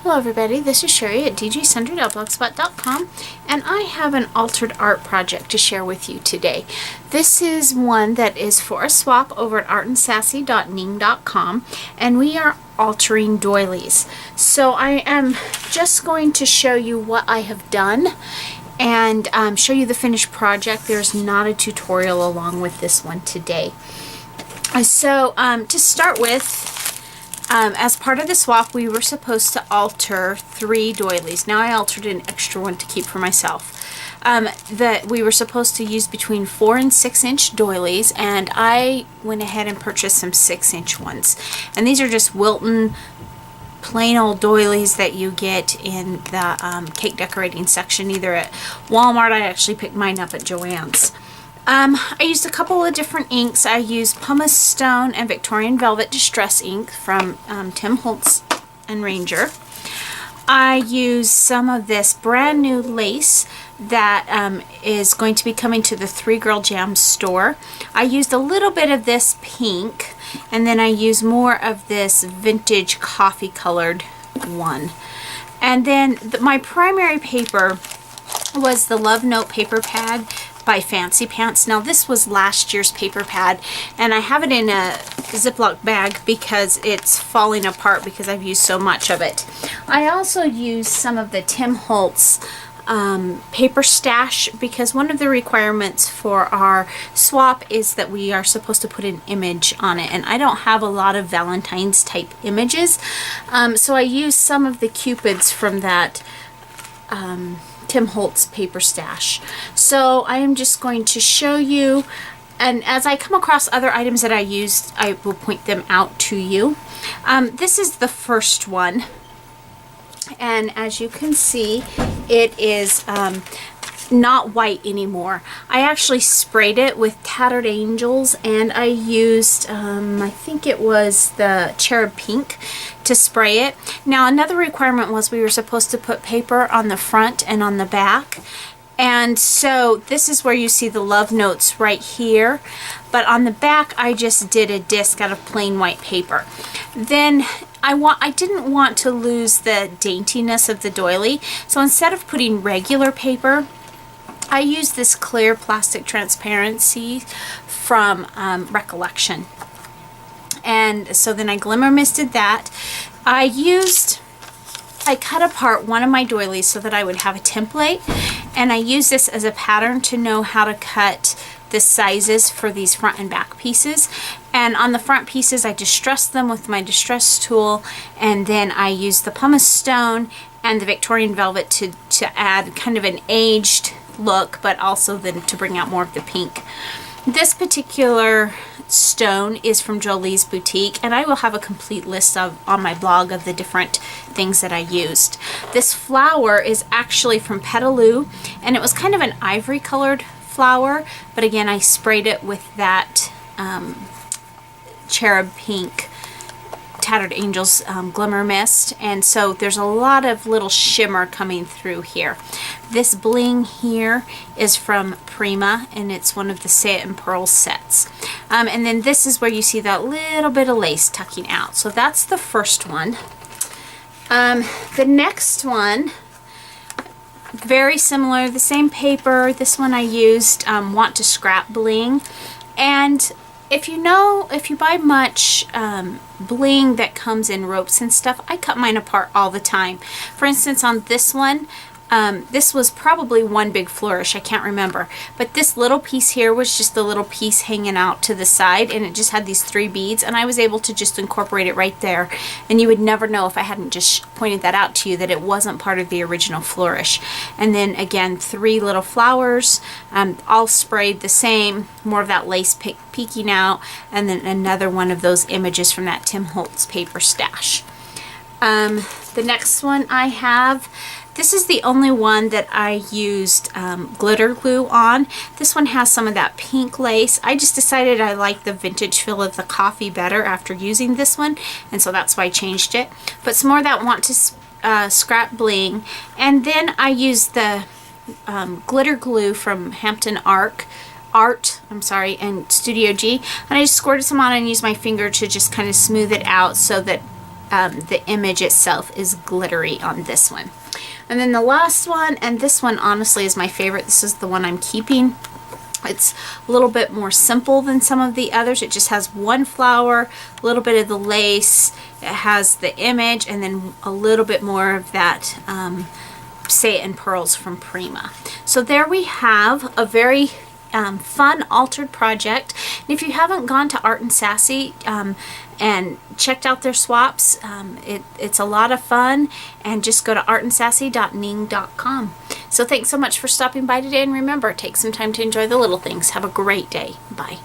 Hello everybody, this is Cheri at dgcentered.blogspot.com, and I have an altered art project to share with you today. This is one that is for a swap over at artandsassy.ning.com, and we are altering doilies. So I am just going to show you what I have done and show you the finished project. There's not a tutorial along with this one today. So to start with, as part of the swap, we were supposed to alter 3 doilies. Now I altered an extra one to keep for myself. That we were supposed to use between 4 and 6 inch doilies, and I went ahead and purchased some 6 inch ones. And these are just Wilton plain old doilies that you get in the cake decorating section, either at Walmart. I actually picked mine up at Joann's. I used a couple of different inks. I used Pumice Stone and Victorian Velvet Distress ink from Tim Holtz and Ranger. I used some of this brand new lace that is going to be coming to the 3 Girl Jam store. I used a little bit of this pink, and then I used more of this vintage coffee colored one. And then my primary paper was the Love Note paper pad by Fancy Pants. Now this was last year's paper pad, and I have it in a Ziploc bag because it's falling apart because I've used so much of it. I also used some of the Tim Holtz paper stash because one of the requirements for our swap is that we are supposed to put an image on it, and I don't have a lot of Valentine's type images, so I used some of the cupids from that Tim Holtz paper stash. So I am just going to show you, and as I come across other items that I used, I will point them out to you. This is the first one, and as you can see, it is not white anymore. I actually sprayed it with Tattered Angels, and I used I think it was the Cherub Pink to spray it. Now another requirement was we were supposed to put paper on the front and on the back, and so this is where you see the love notes right here, but on the back I just did a disc out of plain white paper. Then I didn't want to lose the daintiness of the doily, so instead of putting regular paper, I used this clear plastic transparency from Recollection. And so then I glimmer misted that. I cut apart one of my doilies so that I would have a template, and I used this as a pattern to know how to cut the sizes for these front and back pieces. And on the front pieces, I distressed them with my distress tool, and then I used the Pumice Stone and the Victorian Velvet to add kind of an aged look, but also then to bring out more of the pink. This particular stone is from Jolie's Boutique, and I will have a complete list on my blog of the different things that I used. This flower is actually from Petaloo, and it was kind of an ivory colored flower, but again I sprayed it with that Cherub Pink Tattered Angels Glimmer Mist, and so there's a lot of little shimmer coming through here. This bling here is from Prima, and it's one of the Say It in Pearl sets. And then this is where you see that little bit of lace tucking out. So that's the first one. The next one, very similar, the same paper. This one I used Want to Scrap bling, and if you buy much bling that comes in ropes and stuff, I cut mine apart all the time. For instance, on this one, this was probably one big flourish, I can't remember, but this little piece here was just a little piece hanging out to the side, and it just had these 3 beads, and I was able to just incorporate it right there, and you would never know if I hadn't just pointed that out to you that it wasn't part of the original flourish. And then again, 3 little flowers, all sprayed the same, more of that lace peeking out, and then another one of those images from that Tim Holtz paper stash. The next one I have, this is the only one that I used glitter glue on. This one has some of that pink lace. I just decided I like the vintage feel of the coffee better after using this one, and so that's why I changed it. But some more of that Want to Scrap bling, and then I used the glitter glue from Hampton Art, and Studio G, and I just squirted some on and used my finger to just kind of smooth it out so that the image itself is glittery on this one. And then the last one, and this one honestly is my favorite. This is the one I'm keeping. It's a little bit more simple than some of the others. It just has one flower, a little bit of the lace, it has the image, and then a little bit more of that satin pearls from Prima. So there we have a very fun altered project. And if you haven't gone to Art and Sassy and checked out their swaps, it's a lot of fun, and just go to artandsassy.ning.com. So thanks so much for stopping by today, and remember, take some time to enjoy the little things. Have a great day. Bye.